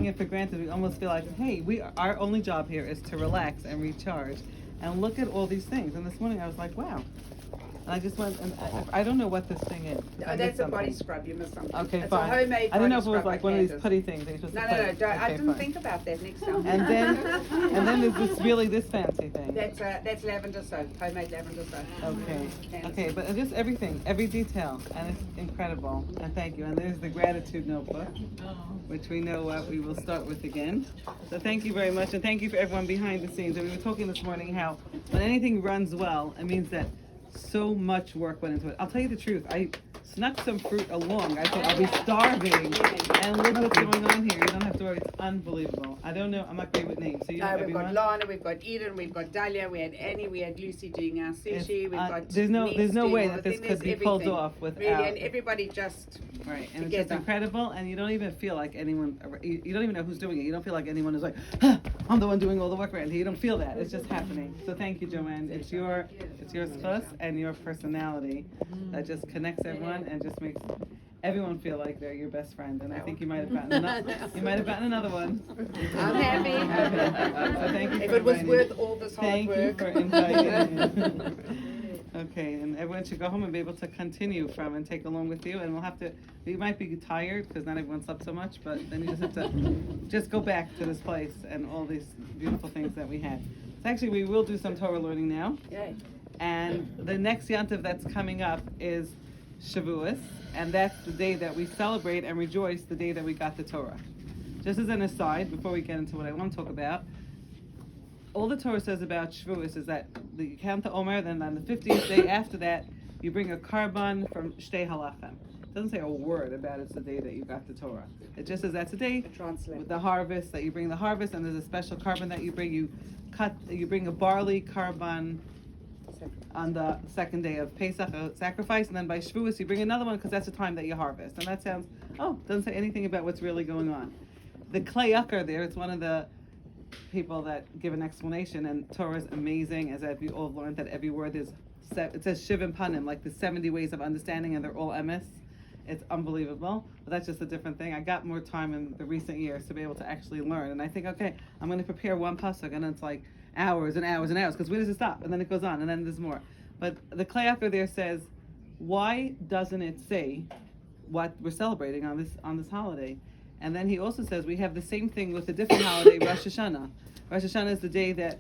taking it for granted. We almost feel like, hey, our only job here is to relax and recharge, and look at all these things. And this morning I was like, wow. And I just went, and I don't know what this thing is. No, that's a body scrub. You missed something. Okay, it's fine. A homemade I didn't know if it body was like scrub one of these Candace. putty things. That you're supposed No, to no, put. no. Okay, I didn't fine. think about that next time. And then there's this fancy thing. That's lavender soap, homemade lavender soap. Okay. Okay, but just everything, every detail, and it's incredible. And thank you. And there's the gratitude notebook, which we know what we will start with again. So thank you very much, and thank you for everyone behind the scenes. And we were talking this morning how when anything runs well, it means that so much work went into it. I'll tell you the truth. I snuck some fruit along. I thought I'll be starving. And look what's going on here. You don't have to worry. It's unbelievable. I don't know. I'm not great with names. So you know No, we've everyone? got Lana, we've got Eden, we've got Dahlia, we had Annie, we had Lucy doing our sushi, we've got there's no doing way all that the this things, could be there's pulled everything. off without. Really, and everybody just Right, and together. it's just incredible, and you don't even feel like anyone. You don't even know who's doing it. You don't feel like anyone is like, huh, I'm the one doing all the work around here. You don't feel that. It's just happening. So thank you, Joanne. It's your schus and your personality that just connects everyone and just makes everyone feel like they're your best friend. And I think you might have gotten another one. I'm happy. So thank you. If for it was inviting. worth all this hard Thank work. you for inviting. Okay, and everyone should go home and be able to continue from and take along with you. And we might be tired because not everyone slept so much, but then you just have to just go back to this place and all these beautiful things that we had. So actually, we will do some Torah learning now. Yay. And the next Yantiv that's coming up is Shavuos, and that's the day that we celebrate and rejoice the day that we got the Torah. Just as an aside, before we get into what I want to talk about, all the Torah says about Shavuos is that you count the Omer, then on the 50th day after that, you bring a karban from Shtei Halachem. It doesn't say a word about it's the day that you got the Torah. It just says that's the day with the harvest, that you bring the harvest, and there's a special karban that you bring. You bring a barley karban on the second day of Pesach, a sacrifice, and then by Shavuos you bring another one because that's the time that you harvest. And that sounds, doesn't say anything about what's really going on. The Klei Yakar there, it's one of the people that give an explanation, and Torah is amazing, as you all have learned that every word is, it says Shivim Panim, like the 70 ways of understanding, and they're all emes. It's unbelievable, but that's just a different thing. I got more time in the recent years to be able to actually learn, and I think, okay, I'm going to prepare one pasuk, and then it's like hours and hours and hours, because where does it stop? And then it goes on, and then there's more. But the Klei Yakar there says, why doesn't it say what we're celebrating on this holiday? And then he also says we have the same thing with a different holiday, Rosh Hashanah. Rosh Hashanah is the day that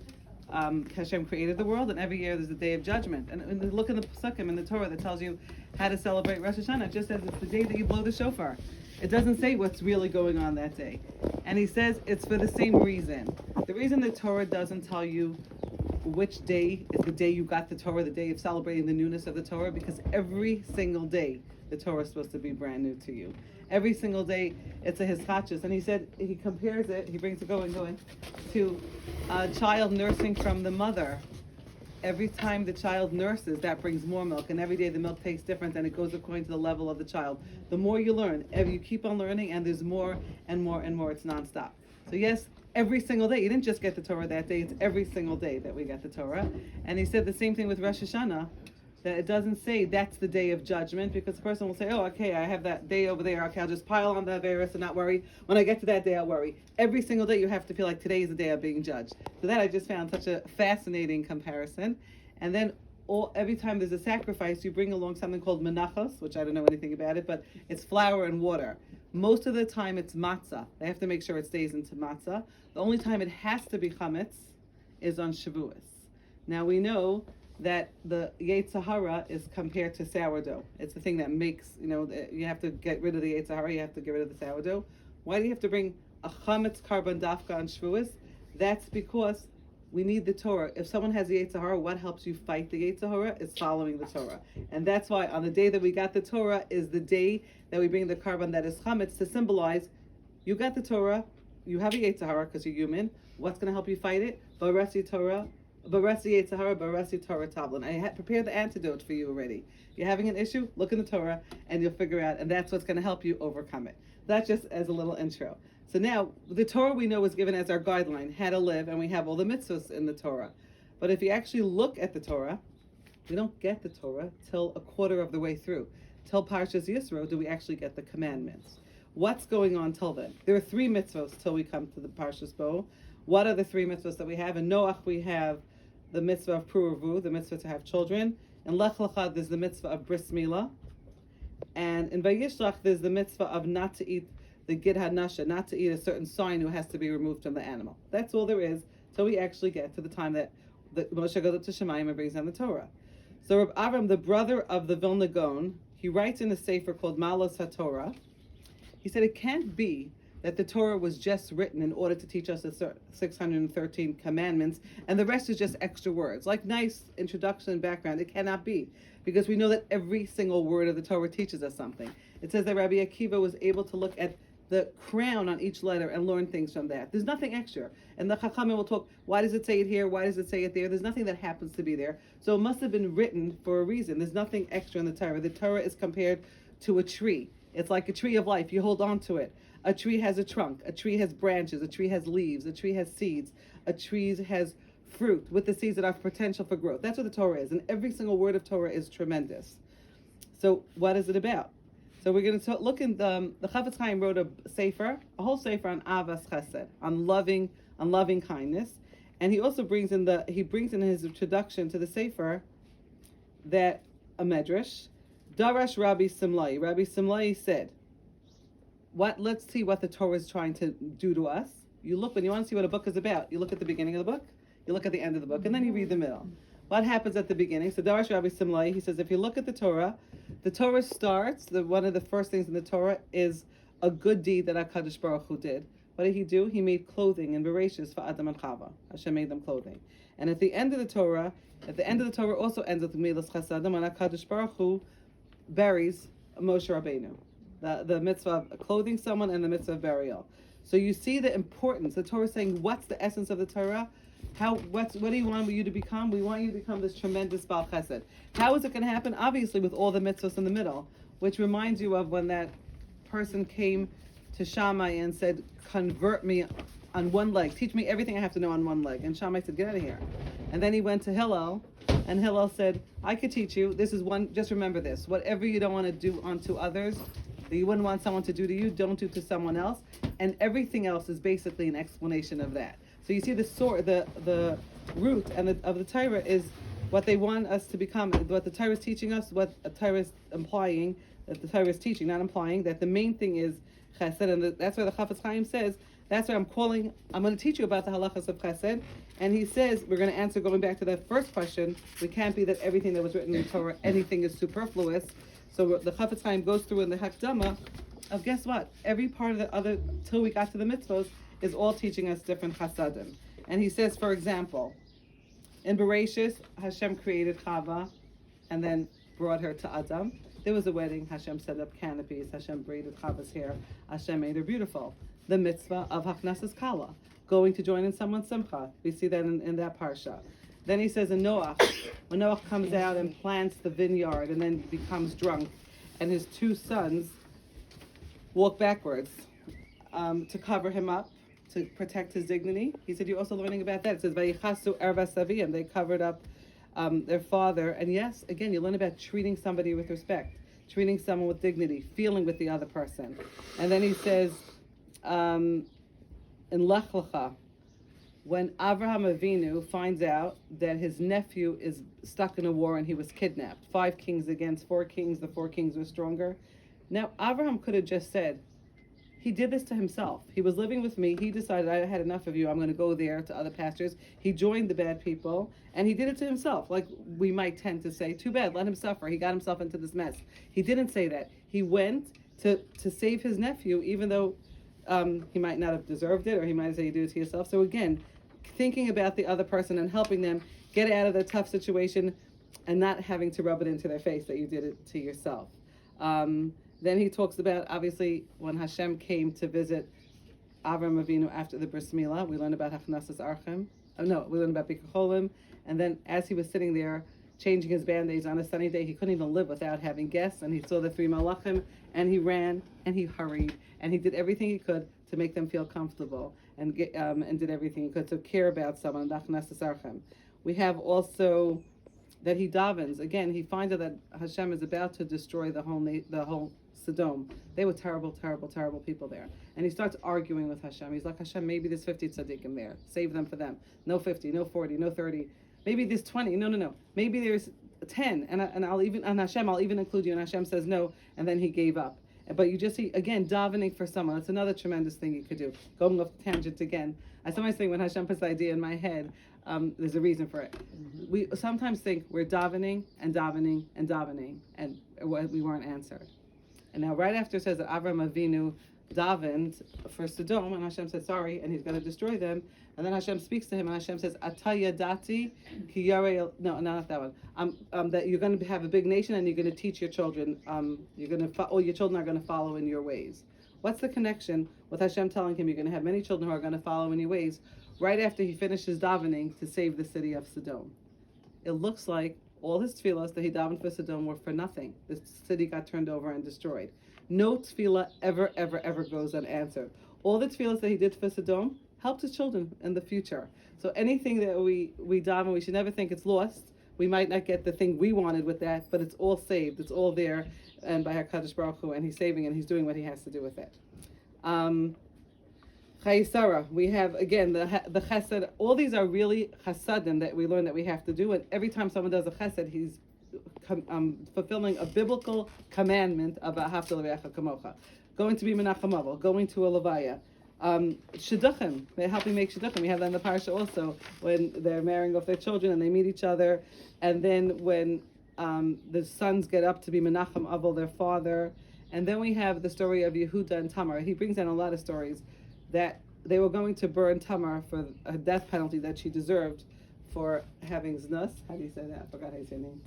Hashem created the world, and every year there's a day of judgment. And look in the Psukim in the Torah that tells you how to celebrate Rosh Hashanah. It just says it's the day that you blow the shofar. It doesn't say what's really going on that day. And he says it's for the same reason. The reason the Torah doesn't tell you which day is the day you got the Torah, the day of celebrating the newness of the Torah, because every single day the Torah is supposed to be brand new to you. Every single day it's a hischachus. And he said, he compares it, he brings it going to a child nursing from the mother. Every time the child nurses, that brings more milk, and every day the milk tastes different, and it goes according to the level of the child. The more you learn, you keep on learning, and there's more and more and more. It's nonstop. So yes, every single day. You didn't just get the Torah that day, it's every single day that we get the Torah. And he said the same thing with Rosh Hashanah, that it doesn't say that's the day of judgment, because the person will say, oh, okay, I have that day over there, okay, I'll just pile on the Averis and not worry. When I get to that day, I'll worry. Every single day you have to feel like today is the day of being judged. So that I just found such a fascinating comparison. And then every time there's a sacrifice, you bring along something called menachos, which I don't know anything about it, but it's flour and water. Most of the time it's matzah. They have to make sure it stays into matzah. The only time it has to be chametz is on Shavuos. Now we know that the Yetzer Hara is compared to sourdough. It's the thing that makes, you have to get rid of the Yetzer Hara, you have to get rid of the sourdough. Why do you have to bring a chametz karban dafka on Shavuos? That's because we need the Torah. If someone has the Yetzer Hara, what helps you fight the Yetzer Hara is following the Torah. And that's why on the day that we got the Torah is the day that we bring the karban that is chametz to symbolize you got the Torah, you have a Yetzer Hara because you're human. What's going to help you fight it? Baresi Torah. Baresi Yetzer Hara, Baresi Torah Tablin. I prepared the antidote for you already. You're having an issue, look in the Torah, and you'll figure out, and that's what's going to help you overcome it. That's just as a little intro. So now, the Torah we know was given as our guideline, how to live, and we have all the mitzvahs in the Torah. But if you actually look at the Torah, we don't get the Torah till a quarter of the way through. Till Parshas Yisro do we actually get the commandments. what's going on till then. There are 3 mitzvahs till we come to the Parshas Bo. What are the 3 mitzvahs that we have? In Noach we have the mitzvah of Pruruvu, the mitzvah to have children. In Lech Lecha there's the mitzvah of Bris Milah. And in Vayishlach there's the mitzvah of not to eat the Gid HaNasha, not to eat a certain sign who has to be removed from the animal. That's all there is till we actually get to the time that Moshe goes up to Shemayim and brings down the Torah. So Reb Avram, the brother of the Vilna Gaon, he writes in a sefer called Malos HaTorah. He said it can't be that the Torah was just written in order to teach us the 613 commandments, and the rest is just extra words, like nice introduction and background. It cannot be, because we know that every single word of the Torah teaches us something. It says that Rabbi Akiva was able to look at the crown on each letter and learn things from that. There's nothing extra. And the Chachamim will talk, why does it say it here? Why does it say it there? There's nothing that happens to be there. So it must have been written for a reason. There's nothing extra in the Torah. The Torah is compared to a tree. It's like a tree of life. You hold on to it. A tree has a trunk. A tree has branches. A tree has leaves. A tree has seeds. A tree has fruit with the seeds that have potential for growth. That's what the Torah is. And every single word of Torah is tremendous. So what is it about? So we're going to look in the Chafetz Chaim wrote a whole sefer on Avas Chesed, on loving kindness, and he also brings in his introduction to the sefer that a medrash, Darash Rabbi Simlai. Rabbi Simlai said, let's see what the Torah is trying to do to us. You look, when you want to see what a book is about, you look at the beginning of the book, you look at the end of the book, and then you read the middle. What happens at the beginning? So Darash Rabbi Simlai, he says, if you look at the Torah starts, one of the first things in the Torah is a good deed that HaKadosh Baruch Hu did. What did he do? He made clothing and bereshis for Adam and Chava. Hashem made them clothing. And at the end of the Torah also ends with Milas Chasadim, when HaKadosh Baruch Hu buries Moshe Rabbeinu. The mitzvah of clothing someone and the mitzvah of burial. So you see the importance. The Torah is saying, what's the essence of the Torah? What do you want you to become? We want you to become this tremendous Baal Chesed. How is it going to happen? Obviously with all the mitzvahs in the middle, which reminds you of when that person came to Shammai and said, convert me on one leg. Teach me everything I have to know on one leg. And Shammai said, get out of here. And then he went to Hillel, and Hillel said, I could teach you. This is one, just remember this. Whatever you don't want to do unto others, that you wouldn't want someone to do to you, don't do to someone else. And everything else is basically an explanation of that. So you see the root of the Torah is what they want us to become, what the Torah is teaching us, what the Torah is implying, that the Torah is teaching, not implying, that the main thing is chesed, and that's why the Chafetz Chaim says, that's why I'm going to teach you about the halachas of chesed, and he says, we're going to answer, going back to that first question, we can't be that everything that was written in the Torah, anything is superfluous. So the Chafetz Chaim goes through in the Hakdama of, guess what, every part of the other, till we got to the mitzvos, is all teaching us different chasadim. And he says, for example, in Bereshis, Hashem created Chava and then brought her to Adam. There was a wedding, Hashem set up canopies, Hashem braided Chava's hair, Hashem made her beautiful. The mitzvah of Hachnasas Kala, going to join in someone's simcha. We see that in that parsha. Then he says in Noach, when Noach comes out and plants the vineyard and then becomes drunk, and his 2 sons walk backwards to cover him up, to protect his dignity. He said, you're also learning about that. It says, Vayichasu erva saviyim, they covered up their father. And yes, again, you learn about treating somebody with respect, treating someone with dignity, feeling with the other person. And then he says, in Lech Lecha, when Avraham Avinu finds out that his nephew is stuck in a war and he was kidnapped, 5 kings against 4 kings, the 4 kings were stronger. Now, Avraham could have just said, he did this to himself. He was living with me. He decided, I had enough of you. I'm going to go there to other pastures. He joined the bad people, and he did it to himself. Like we might tend to say, too bad, let him suffer. He got himself into this mess. He didn't say that. He went to save his nephew, even though he might not have deserved it, or he might have said, you do it to yourself. So again, thinking about the other person and helping them get out of the tough situation and not having to rub it into their face that you did it to yourself. Then he talks about, obviously, when Hashem came to visit Avram Avinu after the Bris Milah, we learned about Hachnasas Archim. We learned about Bikkur Cholim. And then as he was sitting there, changing his band-aids on a sunny day, he couldn't even live without having guests, and he saw the 3 Malachim, and he ran, and he hurried, and he did everything he could to make them feel comfortable, and did everything he could to care about someone, Hachnasas Archim. We have also that he davens. Again, he finds out that Hashem is about to destroy the whole Sodom. They were terrible, terrible, terrible people there. And he starts arguing with Hashem. He's like, Hashem, maybe there's 50 tzaddikim there. Save them for them. No 50, no 40, no 30. Maybe there's 20. No. Maybe there's 10. And I'll even, and Hashem, I'll even include you. And Hashem says no. And then he gave up. But you just see, again, davening for someone. That's another tremendous thing you could do. Going off the tangent again. I sometimes think when Hashem puts the idea in my head, there's a reason for it. We sometimes think we're davening, and we weren't answered. And now right after it says that Avraham Avinu davened for Sodom, and Hashem said sorry, and he's going to destroy them. And then Hashem speaks to him, and Hashem says, Ataya dati ki yarei, no, not that one. That you're going to have a big nation, and you're going to teach your children. All your children are going to follow in your ways. What's the connection with Hashem telling him you're going to have many children who are going to follow in your ways? Right after he finishes davening to save the city of Sodom, it looks like all his tefillos that he davened for Sodom were for nothing. The city got turned over and destroyed. No tefillah ever goes unanswered. All the tefillos that he did for Sodom helped his children in the future. So anything that we daven, we should never think it's lost. We might not get the thing we wanted with that, but it's all saved. It's all there, and by HaKadosh Baruch Hu, and he's saving, and he's doing what he has to do with it. Chayisara, we have again the chesed. All these are really chesedim that we learn that we have to do, and every time someone does a chesed, he's fulfilling a biblical commandment of ahavta l'reacha kamocha. Going to be menachem avol, going to a levaya. Shidduchim, they're helping make shidduchim. We have that in the parsha also, when they're marrying off their children and they meet each other, and then when the sons get up to be menachem avol, their father, and then we have the story of Yehuda and Tamar. He brings in a lot of stories that they were going to burn Tamar for a death penalty that she deserved for having znus. How do you say that? I forgot how you say her name.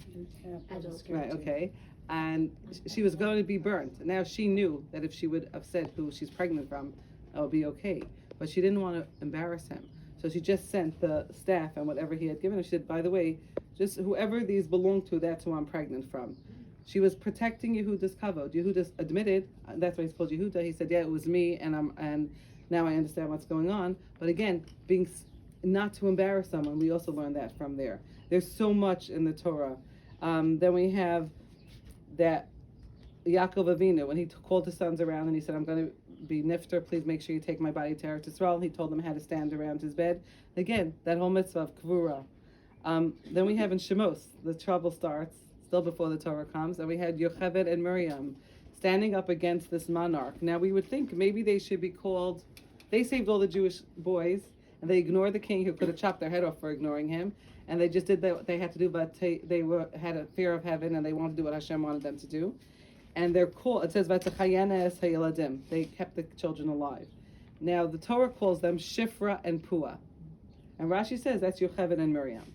Right, okay. And she was going to be burnt. Now she knew that if she would have said who she's pregnant from, it would be okay. But she didn't want to embarrass him. So she just sent the staff and whatever he had given her. She said, by the way, just whoever these belong to, that's who I'm pregnant from. She was protecting Yehuda's kavod. Yehuda admitted, that's why he's called Yehuda. He said, yeah, it was me, and now I understand what's going on. But again, being not to embarrass someone, we also learned that from there. There's so much in the Torah. Then we have that Yaakov Avinu, when he called his sons around and he said, I'm going to be nifter, please make sure you take my body to Eretz Yisrael. He told them how to stand around his bed. Again, that whole mitzvah of kvura. Then we have in Shemos, the trouble starts, still before the Torah comes, and we had Yocheved and Miriam standing up against this monarch. Now we would think maybe they should be called, they saved all the Jewish boys, and they ignored the king who could have chopped their head off for ignoring him, and they just did what they had to do, but they had a fear of heaven, and they wanted to do what Hashem wanted them to do. And they're called, it says, V'tachayana es hayeladim. They kept the children alive. Now the Torah calls them Shifra and Pua. And Rashi says that's Yocheved and Miriam.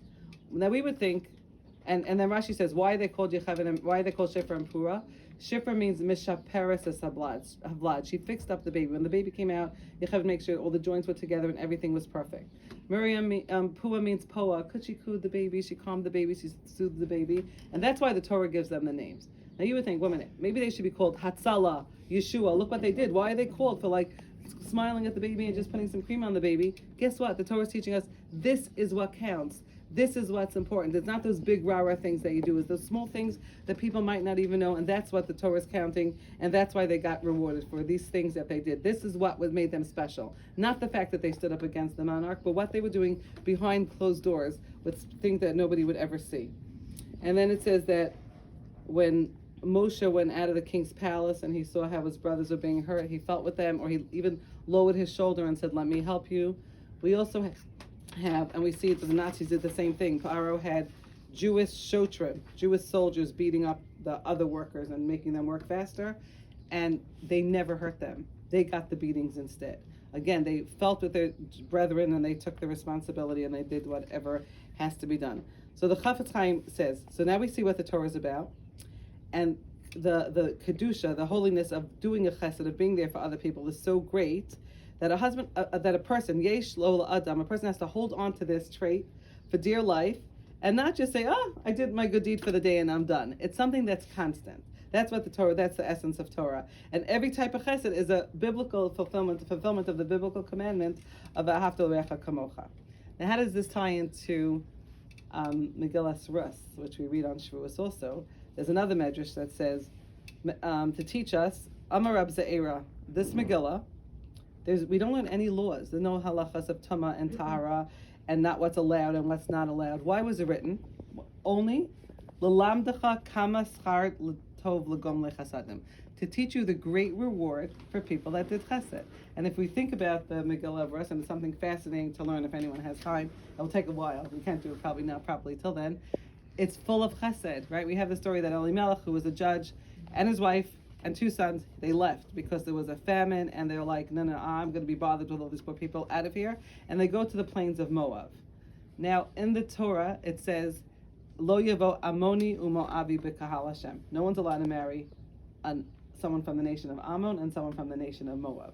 Now we would think, and then Rashi says, why are they called Yocheved and why are they called Shifra and Pua? Shifra means mishaperes es havlad. She fixed up the baby. When the baby came out, Yocheved makes sure all the joints were together and everything was perfect. Miriam, Pua means Poa. Could she coo the baby? She calmed the baby. She soothed the baby. And that's why the Torah gives them the names. Now you would think, wait a minute, maybe they should be called Hatzalah, Yeshua. Look what they did. Why are they called for like smiling at the baby and just putting some cream on the baby? Guess what? The Torah is teaching us this is what counts. This is what's important. It's not those big rah-rah things that you do. It's those small things that people might not even know, and that's what the Torah is counting, and that's why they got rewarded for these things that they did. This is what made them special. Not the fact that they stood up against the monarch, but what they were doing behind closed doors with things that nobody would ever see. And then it says that when Moshe went out of the king's palace and he saw how his brothers were being hurt, he felt with them, or he even lowered his shoulder and said, let me help you. We also have, and we see that the Nazis did the same thing. Paro had Jewish shotrim, Jewish soldiers beating up the other workers and making them work faster, and they never hurt them. They got the beatings instead. Again, they felt with their brethren and they took the responsibility and they did whatever has to be done. So the Chafetz Chaim says, so now we see what the Torah is about. And the kedusha, the holiness of doing a chesed, of being there for other people, is so great that a person, yesh lo adam, a person has to hold on to this trait for dear life, and not just say, "Oh, I did my good deed for the day and I'm done." It's something that's constant. That's what the Torah. That's the essence of Torah. And every type of chesed is a biblical fulfillment of the biblical commandment of ahavta l'reacha kamocha. Now, how does this tie into Megillas Rus, which we read on Shavuos also? There's another medrash that says to teach us, Amarab Ze'era, this Megillah, we don't learn any laws. There's no halachas of tama and tahara, and not what's allowed and what's not allowed. Why was it written? Only l'lamdecha kama schar tov l'gom lechasadim, to teach you the great reward for people that did chesed. And if we think about the Megillah verse, and it's something fascinating to learn if anyone has time, it'll take a while. We can't do it probably not properly till then. It's full of chesed, right? We have the story that Elimelech, who was a judge, and his wife and 2 sons, they left because there was a famine, and they're like, no, I'm going to be bothered with all these poor people, out of here. And they go to the plains of Moab. Now, in the Torah, it says, Lo yavo Amoni uMoavi b'kahal Hashem. No one's allowed to marry someone from the nation of Ammon and someone from the nation of Moab.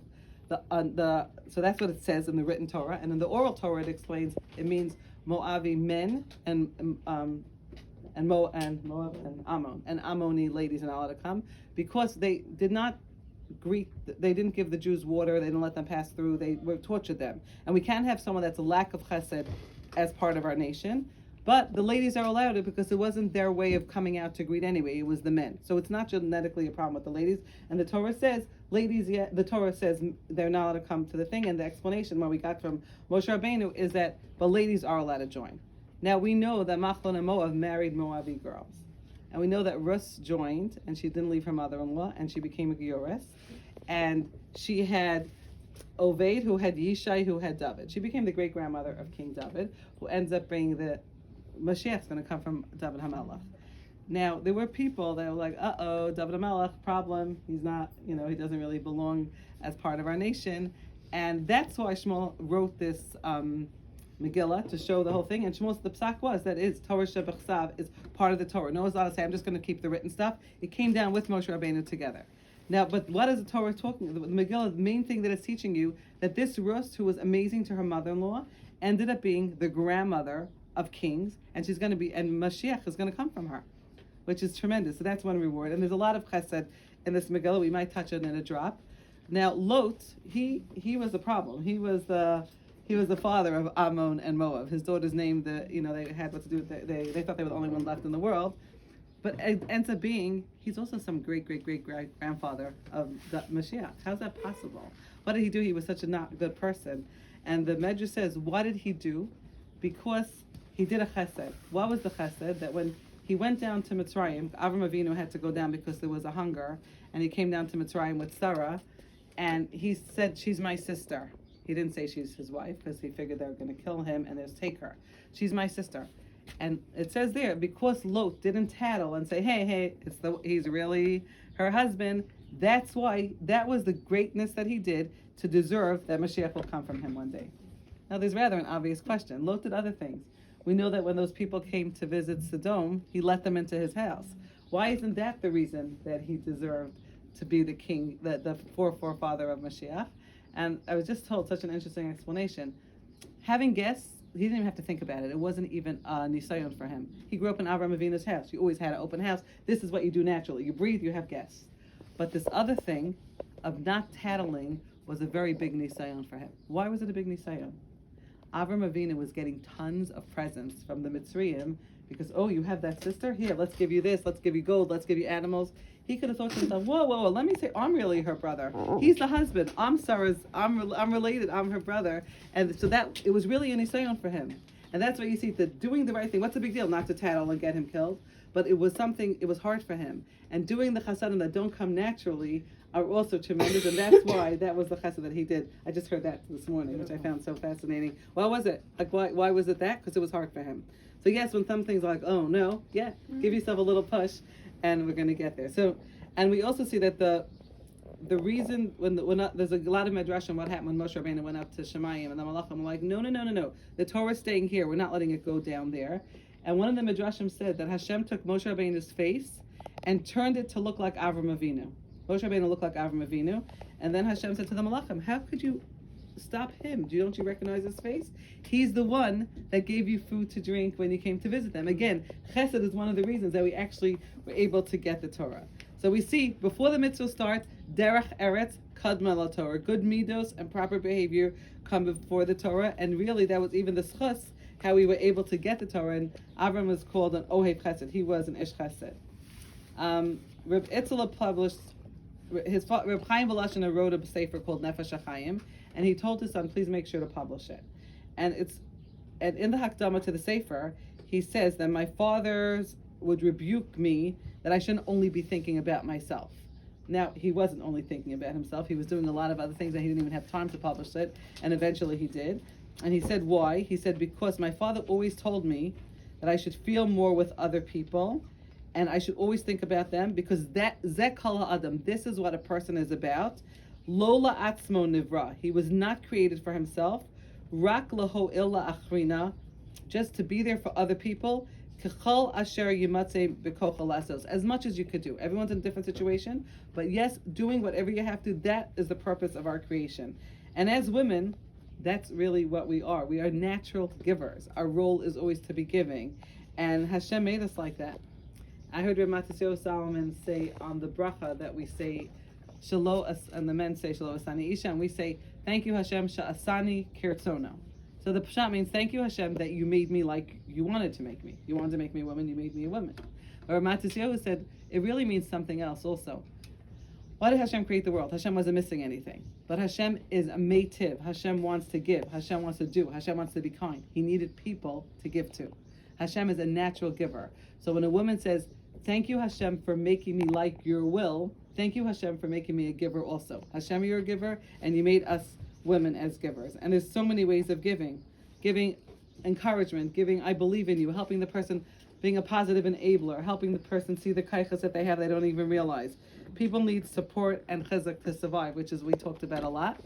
So that's what it says in the written Torah. And in the oral Torah, it explains, it means Moavi men and Moab and Ammon, and Ammoni ladies are not allowed to come, because they didn't give the Jews water, they didn't let them pass through, they tortured them. And we can't have someone that's a lack of chesed as part of our nation, but the ladies are allowed it because it wasn't their way of coming out to greet anyway, it was the men. So it's not genetically a problem with the ladies, and the Torah says the Torah says they're not allowed to come to the thing, and the explanation what we got from Moshe Rabbeinu is that the ladies are allowed to join. Now we know that Machlon and Moab married Moabi girls. And we know that Rus joined, and she didn't leave her mother-in-law, and she became a Gioris. And she had Oved, who had Yishai, who had David. She became the great-grandmother of King David, who ends up being the Mashiach's going to come from David HaMelech. Now, there were people that were like, David HaMelech, problem. He's not, he doesn't really belong as part of our nation. And that's why Shmuel wrote this Megillah, to show the whole thing. And Shmuel's, the psak was that is Torah Shebechsav is part of the Torah. No one's allowed to say, I'm just going to keep the written stuff. It came down with Moshe Rabbeinu together. Now, but what is the Torah talking about? The Megillah, the main thing that it's teaching you, that this Rus, who was amazing to her mother-in-law, ended up being the grandmother of kings, and she's going to be, and Mashiach is going to come from her, which is tremendous. So that's one reward. And there's a lot of chesed in this Megillah. We might touch it in a drop. Now, Lot, he was the problem. He was the father of Ammon and Moab. His daughters named they had what to do with they thought they were the only one left in the world. But it ends up being, he's also some great grandfather of the Mashiach. How's that possible? What did he do? He was such a not good person. And the Medrash says, what did he do? Because he did a chesed. What was the chesed? That when he went down to Mitzrayim, Avram Avinu had to go down because there was a hunger, and he came down to Mitzrayim with Sarah, and he said, she's my sister. He didn't say she's his wife because he figured they were going to kill him and just take her. She's my sister. And it says there, because Lot didn't tattle and say, hey, he's really her husband, that's why, that was the greatness that he did to deserve that Mashiach will come from him one day. Now there's rather an obvious question. Lot did other things. We know that when those people came to visit Sodom, he let them into his house. Why isn't that the reason that he deserved to be the king, the forefather of Mashiach? And I was just told such an interesting explanation. Having guests, he didn't even have to think about it. It wasn't even a nisayon for him. He grew up in Avram Avinu's house. You always had an open house. This is what you do naturally. You breathe, you have guests. But this other thing of not tattling was a very big nisayon for him. Why was it a big nisayon? Avram Avinu was getting tons of presents from the Mitzrayim because, you have that sister? Here, let's give you this, let's give you gold, let's give you animals. He could have thought to himself, whoa, let me say, I'm really her brother. He's the husband. I'm related, I'm her brother. And so that, it was really an nisayon for him. And that's why you see that doing the right thing, what's the big deal? Not to tattle and get him killed. But it was hard for him. And doing the chasadim that don't come naturally are also tremendous, and that's why that was the chesed that he did. I just heard that this morning, which I found so fascinating. Why was it? Like, why was it that? Because it was hard for him. So yes, when some things are like, oh no, give yourself a little push, and we're going to get there. So, and we also see that the reason there's a lot of medrashim what happened when Moshe Rabbeinu went up to Shemayim, and the Malachim were like, no, the Torah's staying here. We're not letting it go down there. And one of the medrashim said that Hashem took Moshe Rabbeinu's face and turned it to look like Avram Avinu. Moshe Rabbeinu looked like Avram Avinu, and then Hashem said to the Malachim, how could you stop him? Don't you recognize his face? He's the one that gave you food to drink when you came to visit them. Again, chesed is one of the reasons that we actually were able to get the Torah. So we see, before the mitzvah starts, derech eretz kadma la Torah. Good midos and proper behavior come before the Torah, and really that was even the schus, how we were able to get the Torah, and Avram was called an ohev chesed. He was an ish chesed. Reb Itzela published Reb Chaim Volashina wrote a sefer called Nefesh HaChaim, and he told his son, please make sure to publish it. And in the Hakdama to the sefer, he says that my fathers would rebuke me that I shouldn't only be thinking about myself. Now, he wasn't only thinking about himself. He was doing a lot of other things, and he didn't even have time to publish it, and eventually he did. And he said, why? He said, because my father always told me that I should feel more with other people, and I should always think about them, because Zeh Kol Ha'adam, this is what a person is about. Lola Atzmo Nivra. He was not created for himself. Rak Laho Illa Achrina, just to be there for other people. Kechol Asher Yimatze B'Kocha Lasos, as much as you could do. Everyone's in a different situation, but yes, doing whatever you have to, that is the purpose of our creation. And as women, that's really what we are. We are natural givers. Our role is always to be giving. And Hashem made us like that. I heard Reb Matisyahu Solomon say on the bracha that we say, and the men say, Shelo Asani Isha, and we say, thank you Hashem, Sha'asani Kirtzono. So the pshat means, thank you Hashem that you made me like you wanted to make me. You wanted to make me a woman, you made me a woman. Or Matisyahu said, it really means something else also. Why did Hashem create the world? Hashem wasn't missing anything. But Hashem is a meitiv. Hashem wants to give. Hashem wants to do. Hashem wants to be kind. He needed people to give to. Hashem is a natural giver. So when a woman says, thank you Hashem for making me like your will, thank you Hashem for making me a giver also. Hashem, you're a giver, and you made us women as givers. And there's so many ways of giving. Giving encouragement, giving I believe in you, helping the person, being a positive enabler, helping the person see the kaichas that they have they don't even realize. People need support and chizuk to survive, which is we talked about a lot.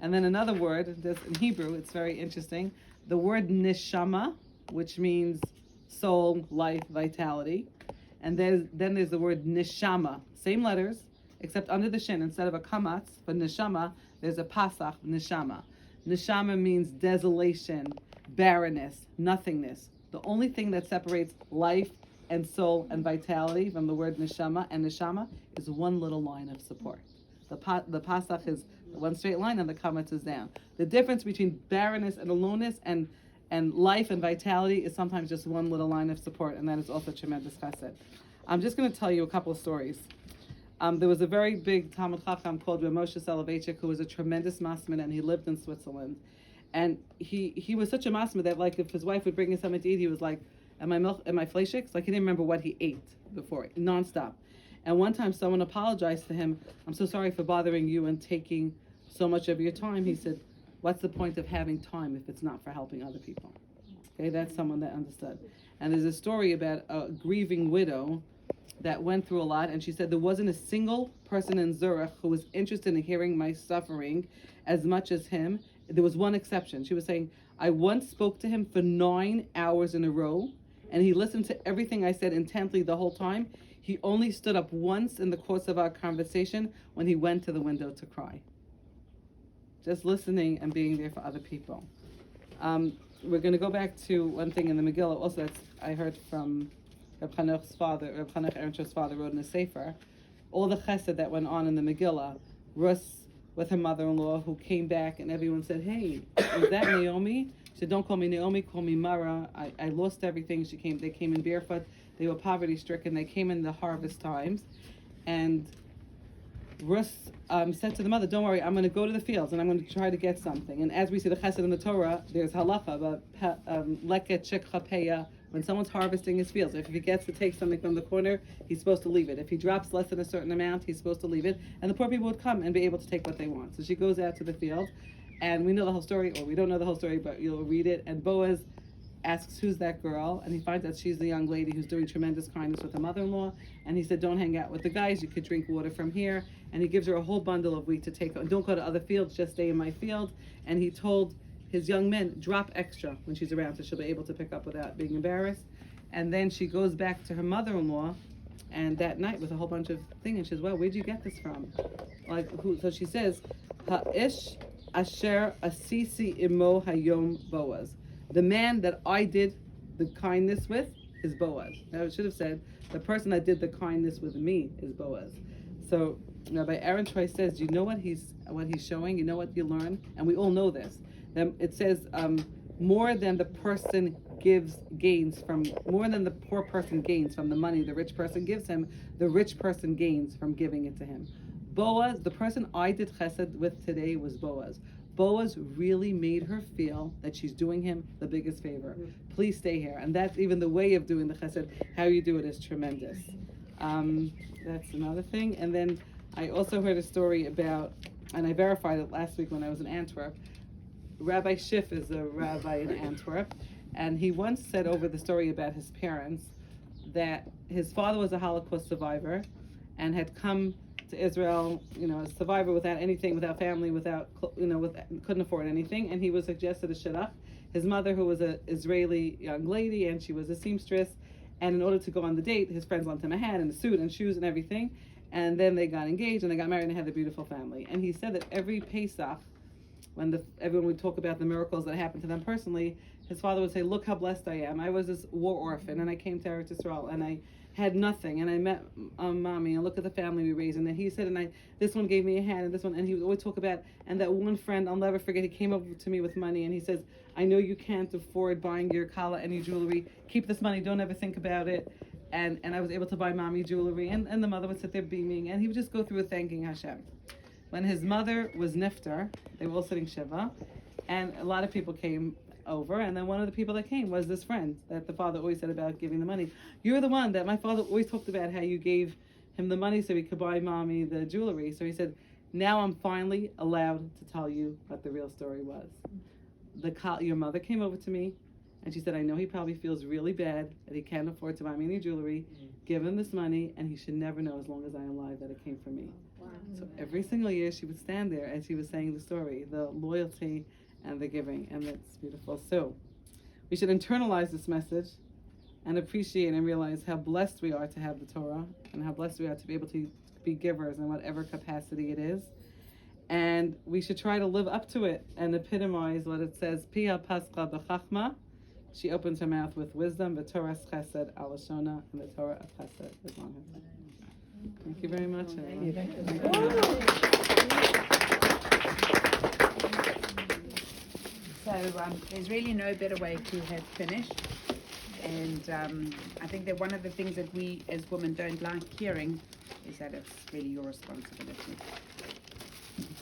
And then another word, this in Hebrew, it's very interesting. The word neshama, which means soul, life, vitality. And then there's the word neshama, same letters, except under the shin, instead of a kamatz for neshama, there's a pasach, neshama. Neshama means desolation, barrenness, nothingness. The only thing that separates life and soul and vitality from the word neshama and neshama is one little line of support. The pasach is one straight line and the kamatz is down. The difference between barrenness and aloneness and life and vitality is sometimes just one little line of support, and that is also tremendous chesed. I'm just going to tell you a couple of stories. There was a very big Talmud Chacham called Reb Moshe Soloveitchik, who was a tremendous masmid, and he lived in Switzerland. And he was such a masmid that, like, if his wife would bring him something to eat, he was like, am I fleishiks? Like, he didn't remember what he ate before, nonstop. And one time someone apologized to him, I'm so sorry for bothering you and taking so much of your time. He said, what's the point of having time if it's not for helping other people? Okay, that's someone that understood. And there's a story about a grieving widow that went through a lot, and she said there wasn't a single person in Zurich who was interested in hearing my suffering as much as him. There was one exception. She was saying, I once spoke to him for 9 hours in a row, and he listened to everything I said intently the whole time. He only stood up once in the course of our conversation when he went to the window to cry. Just listening and being there for other people. We're going to go back to one thing in the Megillah. Also, I heard from Reb Chanuch's father, Reb Chanuch Ernst's father wrote in a sefer, all the chesed that went on in the Megillah. Rus with her mother-in-law who came back, and everyone said, hey, is that Naomi? She said, don't call me Naomi, call me Mara. I lost everything. They came in barefoot. They were poverty-stricken. They came in the harvest times. And Rus said to the mother, don't worry, I'm going to go to the fields and I'm going to try to get something. And as we see the chesed in the Torah, there's halacha, but leket shekhapeya, when someone's harvesting his fields, if he gets to take something from the corner, he's supposed to leave it. If he drops less than a certain amount, he's supposed to leave it. And the poor people would come and be able to take what they want. So she goes out to the field, and we know the whole story, or we don't know the whole story, but you'll read it. And Boaz asks, who's that girl? And he finds out she's the young lady who's doing tremendous kindness with her mother-in-law. And he said, don't hang out with the guys. You could drink water from here. And he gives her a whole bundle of wheat to take. Don't go to other fields, just stay in my field. And he told his young men, drop extra when she's around so she'll be able to pick up without being embarrassed. And then she goes back to her mother-in-law, and that night with a whole bunch of things, and she says, well, where'd you get this from? Like, who? So she says, Ha'ish asher asisi imo hayom Boaz. The man that I did the kindness with is Boaz. Now it should have said, the person that did the kindness with me is Boaz. So Rabbi Aaron Troy says, you know what he's showing? You know what you learn? And we all know this. It says, more than the person gains from more than the poor person gains from the money the rich person gives him. The rich person gains from giving it to him. Boaz, the person I did chesed with today, was Boaz. Boaz really made her feel that she's doing him the biggest favor. Please stay here. And that's even the way of doing the chesed. How you do it is tremendous. That's another thing. And then I also heard a story about, and I verified it last week when I was in Antwerp. Rabbi Schiff is a rabbi in Antwerp, and he once said over the story about his parents that his father was a Holocaust survivor and had come to Israel, a survivor without anything, without family, couldn't afford anything, and he was suggested a shidduch. His mother, who was an Israeli young lady, and she was a seamstress, and in order to go on the date, his friends lent him a hat and a suit and shoes and everything, and then they got engaged and they got married and had a beautiful family. And he said that every Pesach, when everyone would talk about the miracles that happened to them personally, his father would say, "Look how blessed I am. I was this war orphan, and I came to Eretz Yisrael, and I had nothing, and I met mommy, and look at the family we raised." And then he said, this one gave me a hand, and this one, and he would always talk about, and that one friend, I'll never forget, he came over to me with money, and he says, "I know you can't afford buying your kala any jewelry. Keep this money, don't ever think about it." And I was able to buy mommy jewelry, and the mother would sit there beaming, and he would just go through it thanking Hashem. When his mother was nifter, they were all sitting shiva, and a lot of people came over, and then one of the people that came was this friend that the father always said about giving the money. "You're the one that my father always talked about, how you gave him the money so he could buy mommy the jewelry." So he said, "Now I'm finally allowed to tell you what the real story was. Your mother came over to me, and she said, I know he probably feels really bad that he can't afford to buy me any jewelry. Give him this money, and he should never know, as long as I am alive, that it came from me." Wow. So every single year she would stand there as she was saying the story, the loyalty and the giving, and that's beautiful. So we should internalize this message and appreciate and realize how blessed we are to have the Torah, and how blessed we are to be able to be givers in whatever capacity it is. And we should try to live up to it and epitomize what it says, Pia Pascha b'chachma. She opens her mouth with wisdom, the Torah chesed al lashona, and the Torah of chesed is on her. Thank you very much. So there's really no better way to have finished. And I think that one of the things that we as women don't like hearing is that it's really your responsibility.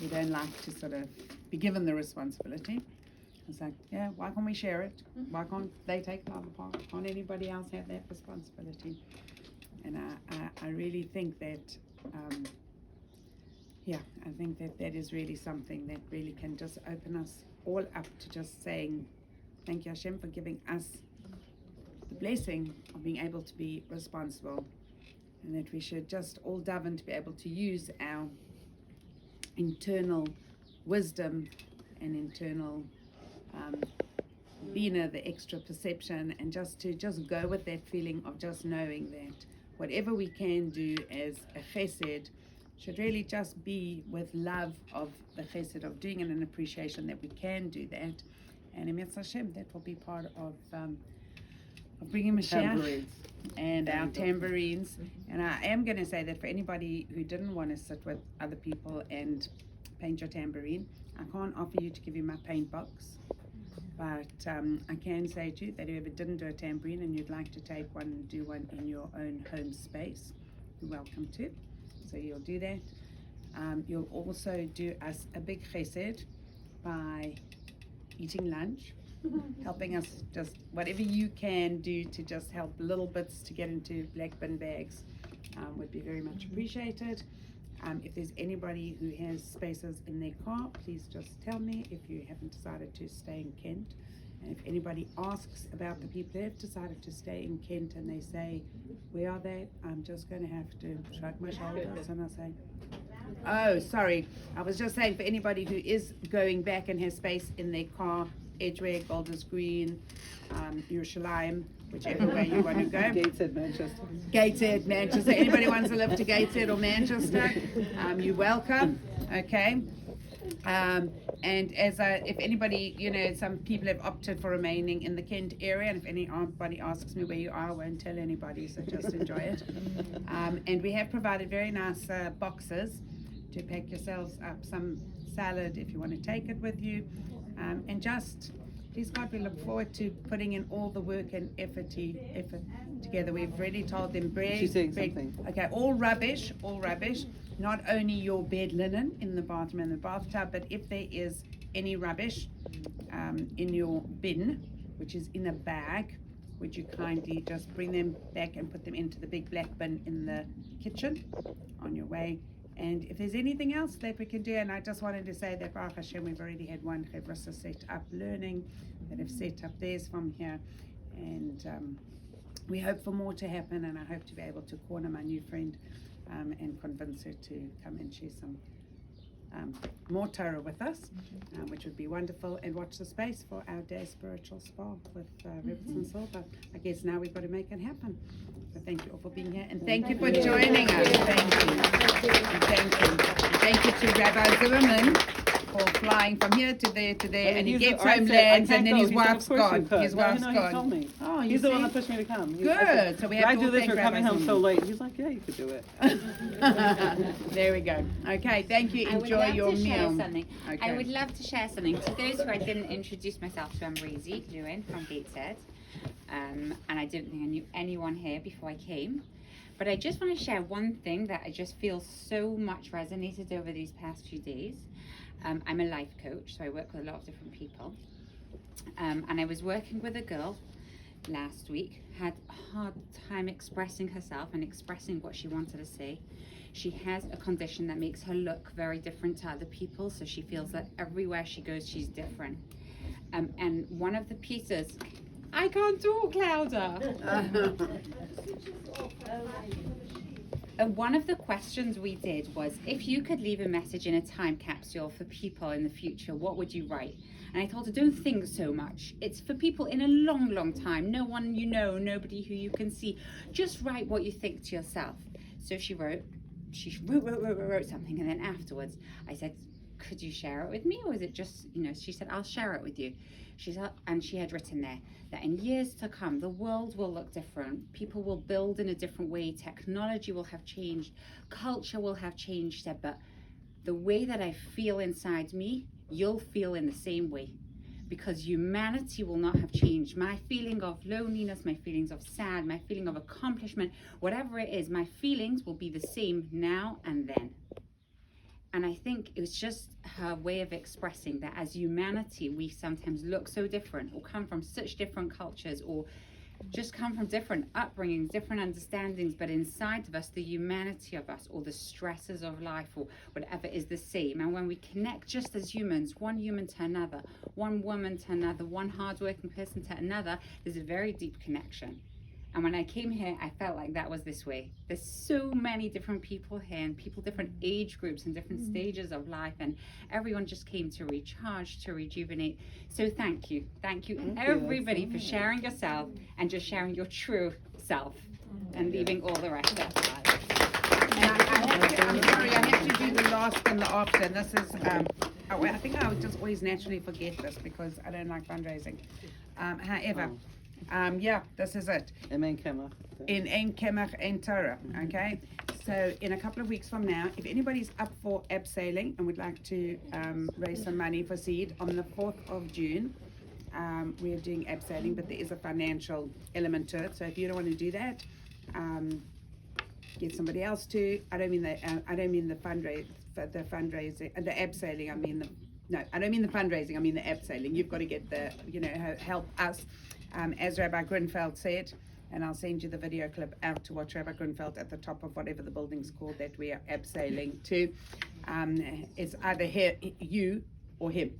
We don't like to sort of be given the responsibility. It's like, yeah, why can't we share it? Why can't they take the other part? Can't anybody else have that responsibility? And I really think that, I think that is really something that really can just open us all up to just saying, thank you Hashem for giving us the blessing of being able to be responsible, and that we should just all daven to be able to use our internal wisdom and internal bina, the extra perception, and just go with that feeling of just knowing that whatever we can do as a chesed should really just be with love of the chesed, of doing it, and appreciation that we can do that. And Emetz Hashem, that will be part of bringing Mashiach and our tambourines. And I am going to say that for anybody who didn't want to sit with other people and paint your tambourine, I can't offer you to give you my paint box. But I can say to you that whoever didn't do a tambourine and you'd like to take one and do one in your own home space, you're welcome to. So you'll do that. You'll also do us a big chesed by eating lunch, helping us, just whatever you can do to just help little bits to get into black bin bags would be very much appreciated. If there's anybody who has spaces in their car, please just tell me if you haven't decided to stay in Kent. And if anybody asks about the people that have decided to stay in Kent and they say, where are they? I'm just going to have to shrug my shoulders and I say, oh, sorry. I was just saying for anybody who is going back and has space in their car, Edgware, Golders Green, Yerushalayim, whichever way you want to go. Gateshead, Manchester. Gateshead, Manchester. Anybody wants to live to Gateshead or Manchester, you're welcome. Okay. And if anybody, some people have opted for remaining in the Kent area, and if anybody asks me where you are, I won't tell anybody, so just enjoy it. And we have provided very nice boxes to pack yourselves up some salad if you want to take it with you, and just please God, we look forward to putting in all the work and effort together. We've already told them bread. She's saying something. Okay, all rubbish. Not only your bed linen in the bathroom and the bathtub, but if there is any rubbish in your bin, which is in a bag, would you kindly just bring them back and put them into the big black bin in the kitchen on your way? And if there's anything else that we can do, and I just wanted to say that Baruch Hashem, we've already had one Chevrasa set up learning that have set up theirs from here, and we hope for more to happen, and I hope to be able to corner my new friend and convince her to come and share some more Torah with us, which would be wonderful, and watch the space for our day spiritual spa with Rebbetzin Silver. I guess now we've got to make it happen. So thank you all for being here, and thank you for joining us. Thank you. And thank you to Rabbi Zimmerman for flying from here to there, and he gets home, lands, and then his wife's gone. His wife's gone. He told me. Oh, he's the one that pushed me to come. Good. So we have I to do this. thank We're coming Rabbi home so late. He's like, yeah, you could do it. There we go. Okay, thank you. Enjoy your meal. Something. Okay. I would love to share something. To those who I didn't introduce myself to, I'm Razy Lewin from Gateshead. And I didn't think I knew anyone here before I came. But I just want to share one thing that I just feel so much resonated over these past few days. I'm a life coach, so I work with a lot of different people. And I was working with a girl last week, had a hard time expressing herself and expressing what she wanted to say. She has a condition that makes her look very different to other people, so she feels that everywhere she goes, she's different. And one of the pieces, I can't talk louder. And one of the questions we did was, if you could leave a message in a time capsule for people in the future, what would you write? And I told her, don't think so much. It's for people in a long, long time. No one you know, nobody who you can see. Just write what you think to yourself. So she wrote something. And then afterwards, I said, could you share it with me? Or is it just, she said, I'll share it with you. And she had written there that in years to come, the world will look different. People will build in a different way. Technology will have changed. Culture will have changed. But the way that I feel inside me, you'll feel in the same way. Because humanity will not have changed. My feeling of loneliness, my feelings of sad, my feeling of accomplishment, whatever it is, my feelings will be the same now and then. And I think it was just her way of expressing that as humanity, we sometimes look so different or come from such different cultures or just come from different upbringings, different understandings, but inside of us, the humanity of us or the stresses of life or whatever is the same. And when we connect just as humans, one human to another, one woman to another, one hardworking person to another, there's a very deep connection. And when I came here, I felt like that was this way. There's so many different people here and people, different age groups and different stages of life. And everyone just came to recharge, to rejuvenate. So thank you. Thank you, everybody, for sharing yourself and just sharing your true self and leaving all the rest aside. I'm sorry, I have to do the last and the after. And this is, I think I would just always naturally forget this because I don't like fundraising. However, this is it. In Ein Kemach, Ein Torah, okay? So in a couple of weeks from now, if anybody's up for abseiling and would like to raise some money for seed, on the 4th of June, we are doing abseiling, but there is a financial element to it. So if you don't want to do that, get somebody else to. I don't mean the fundraising, the abseiling. I don't mean the fundraising. I mean the abseiling. You've got to get help us. As Rabbi Grunfeld said, and I'll send you the video clip out to watch Rabbi Grunfeld at the top of whatever the building's called that we are abseiling to. It's either you or him.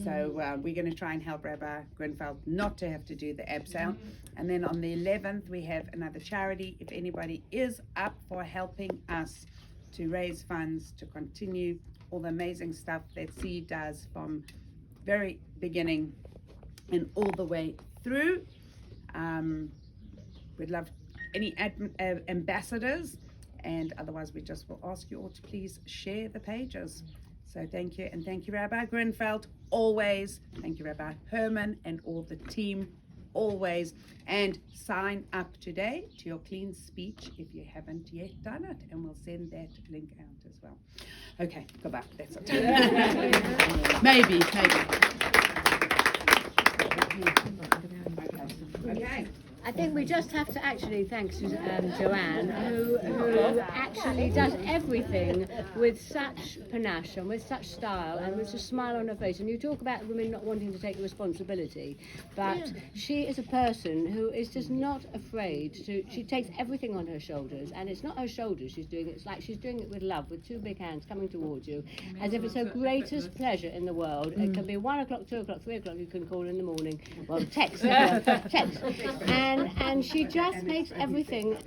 So we're going to try and help Rabbi Grunfeld not to have to do the abseil. And then on the 11th, we have another charity. If anybody is up for helping us to raise funds to continue all the amazing stuff that Seed does from very beginning and all the way through. We'd love any ambassadors, and otherwise we just will ask you all to please share the pages. So thank you, and thank you Rabbi Grunfeld, always. Thank you Rabbi Herman and all the team, always. And sign up today to your clean speech if you haven't yet done it, and we'll send that link out as well. Okay, goodbye, that's it. Maybe. Okay. I think we just have to actually thank Joanne, who actually does everything with such panache and with such style and with a smile on her face. And you talk about women not wanting to take responsibility, but she is a person who is just not afraid to. She takes everything on her shoulders, and it's not her shoulders she's doing it. It's like she's doing it with love, with two big hands coming towards you, as if it's her greatest pleasure in the world. It can be 1 o'clock, 2 o'clock, 3 o'clock. You can call in the morning. Well, text, and she just makes everything.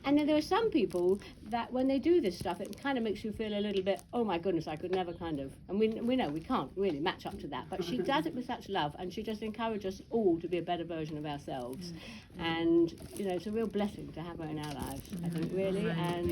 And then there are some people that when they do this stuff, it kind of makes you feel a little bit, oh my goodness, I could never kind of, and we know we can't really match up to that, but she does it with such love, and she just encourages us all to be a better version of ourselves. And, you know, it's a real blessing to have her in our lives, I think, really. And